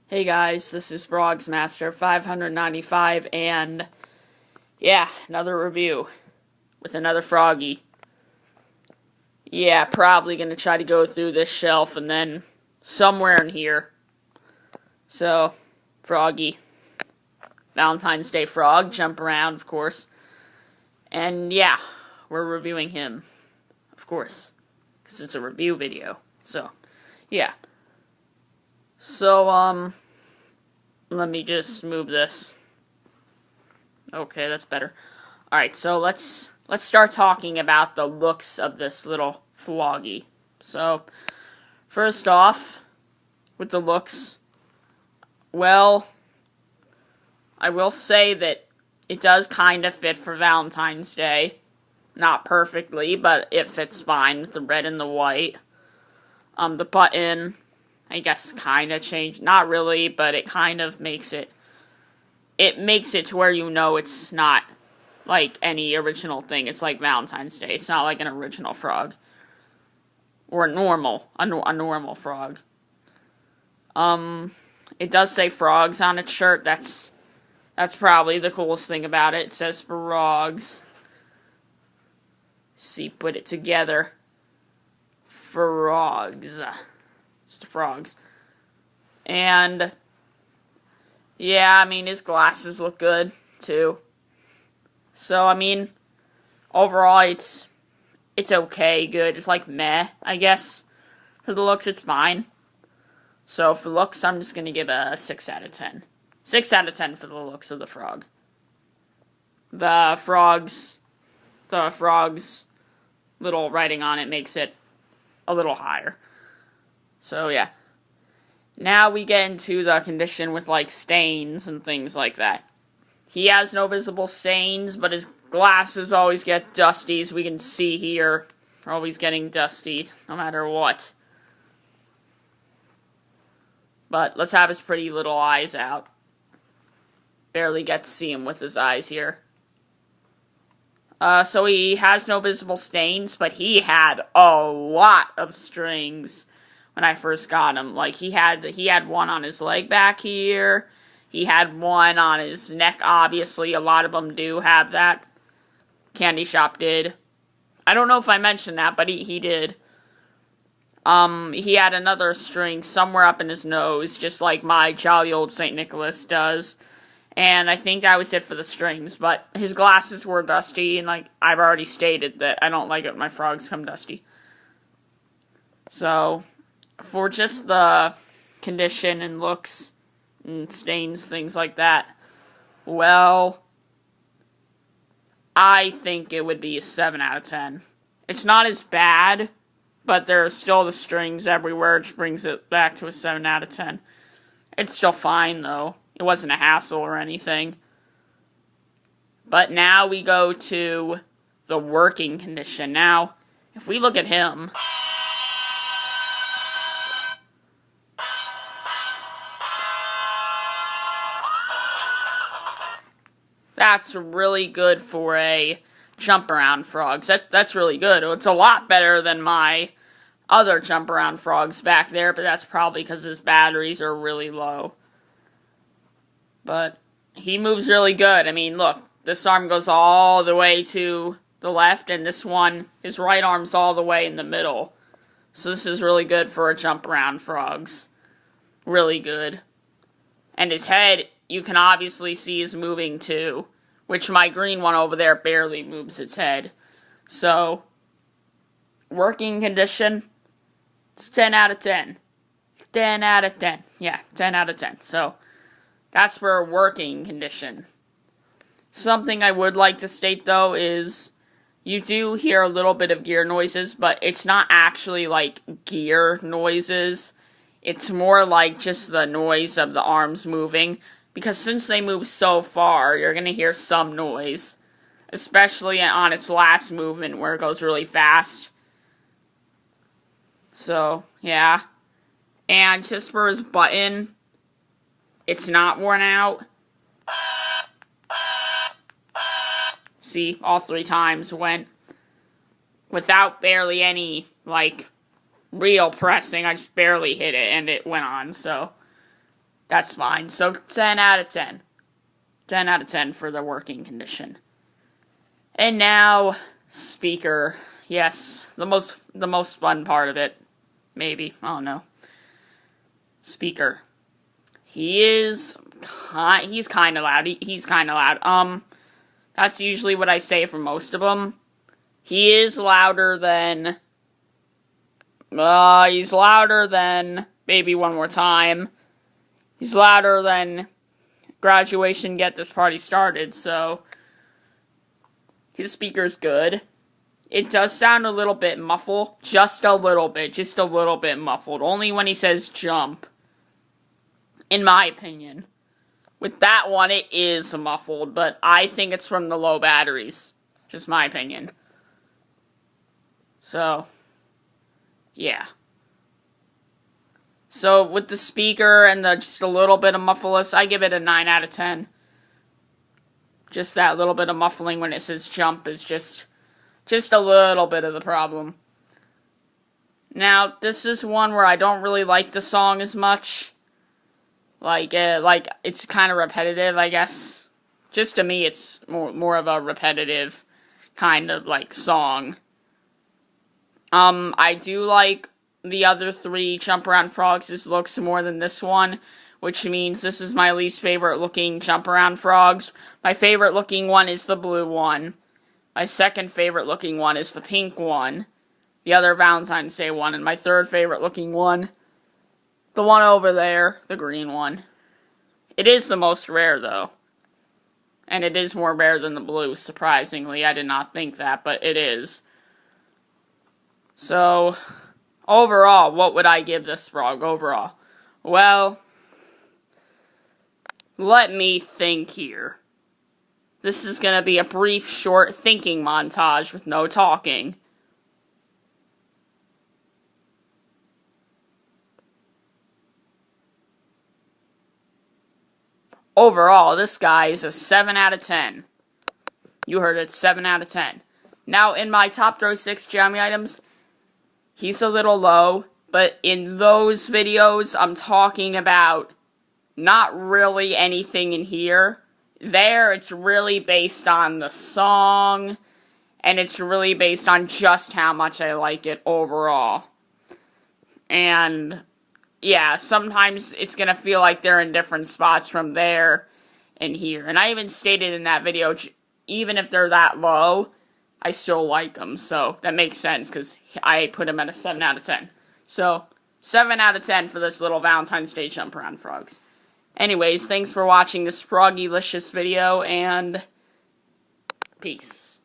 Hey guys, this is Frogz Master 595, and yeah, another review with another Froggy. Yeah, probably gonna try to go through this shelf and then somewhere in here. So, Froggy. Valentine's Day frog, jump around, of course. And yeah, we're reviewing him, of course, because it's a review video. So, yeah. So, let me just move this. Okay, that's better. Alright, so let's start talking about the looks of this little Froggy. So, first off, with the looks, well, I will say that it does kind of fit for Valentine's Day. Not perfectly, but it fits fine with the red and the white. The button, I guess, kind of changed. Not really, but it kind of makes it to where you know it's not like any original thing. It's like Valentine's Day. It's not like an original frog. Or a normal frog. It does say Frogz on its shirt. That's probably the coolest thing about it. It says Frogz. See, put it together. Frogz. It's the Frogz. And yeah, I mean, his glasses look good, too. So, I mean, overall, it's okay, good. It's like meh, I guess. For the looks, it's fine. So, for looks, I'm just gonna give a 6 out of 10. 6 out of 10 for the looks of the frog. The frog's little writing on it makes it a little higher. So, yeah. Now we get into the condition with, like, stains and things like that. He has no visible stains, but his glasses always get dusty, as we can see here. They're always getting dusty, no matter what. But let's have his pretty little eyes out. Barely get to see him with his eyes here. So he has no visible stains, but he had a lot of strings when I first got him. Like, he had one on his leg back here. He had one on his neck, obviously. A lot of them do have that. Candy Shop did. I don't know if I mentioned that, but he did. He had another string somewhere up in his nose, just like my jolly old St. Nicholas does. And I think that was it for the strings, but his glasses were dusty, and like I've already stated that I don't like it when my frogs come dusty. So, for just the condition and looks and stains, things like that, well, I think it would be a 7 out of 10. It's not as bad, but there are still the strings everywhere, which brings it back to a 7 out of 10. It's still fine, though. It wasn't a hassle or anything. But now we go to the working condition. Now, if we look at him, that's really good for a jump around frogs. That's really good. It's a lot better than my other jump around frogs back there, but that's probably because his batteries are really low. But he moves really good. I mean, look, this arm goes all the way to the left, and this one, his right arm's all the way in the middle. So this is really good for a jump around frogs. Really good. And his head, you can obviously see, is moving too, which my green one over there barely moves its head. So, working condition, it's 10 out of 10. 10 out of 10. Yeah, 10 out of 10. So, that's for a working condition. Something I would like to state, though, is you do hear a little bit of gear noises, but it's not actually like gear noises. It's more like just the noise of the arms moving. Because since they move so far, you're going to hear some noise. Especially on its last movement where it goes really fast. So, yeah. And just for his button, it's not worn out. See, all 3 times went without barely any, like, real pressing. I just barely hit it and it went on, so That's fine. So 10 out of 10. 10 out of 10 for the working condition. And now, speaker. Yes, the most fun part of it. Maybe. I don't know. Speaker. He's kind of loud. He's kind of loud. That's usually what I say for most of them. He is louder than... he's louder than Baby One More Time. He's louder than Graduation, Get This Party Started, so... His speaker's good. It does sound a little bit muffled. Just a little bit muffled. Only when he says jump. In my opinion. With that one, it is muffled, but I think it's from the low batteries. Just my opinion. So, yeah. So, with the speaker and just a little bit of muffless, I give it a 9 out of 10. Just that little bit of muffling when it says jump is just a little bit of the problem. Now, this is one where I don't really like the song as much. Like it's kind of repetitive, I guess. Just to me, it's more of a repetitive kind of, like, song. I do like the other 3 Jump Around Frogz' looks more than this one, which means this is my least favorite looking Jump Around Frogz. My favorite looking one is the blue one. My second favorite looking one is the pink one. The other Valentine's Day one. And my third favorite looking one, the one over there, the green one. It is the most rare, though. And it is more rare than the blue, surprisingly. I did not think that, but it is. So, overall, what would I give this frog overall? Well, let me think here. This is going to be a brief, short thinking montage with no talking. Overall, this guy is a 7 out of 10. You heard it, 7 out of 10. Now, in my top throw 6 Geometry items, he's a little low, but in those videos, I'm talking about not really anything in here. There, it's really based on the song, and it's really based on just how much I like it overall. And, yeah, sometimes it's gonna feel like they're in different spots from there and here. And I even stated in that video, even if they're that low, I still like them. So, that makes sense, because I put him at a 7 out of 10. So, 7 out of 10 for this little Valentine's Day Jump Around Frogz. Anyways, thanks for watching this Froggy-licious video, and peace.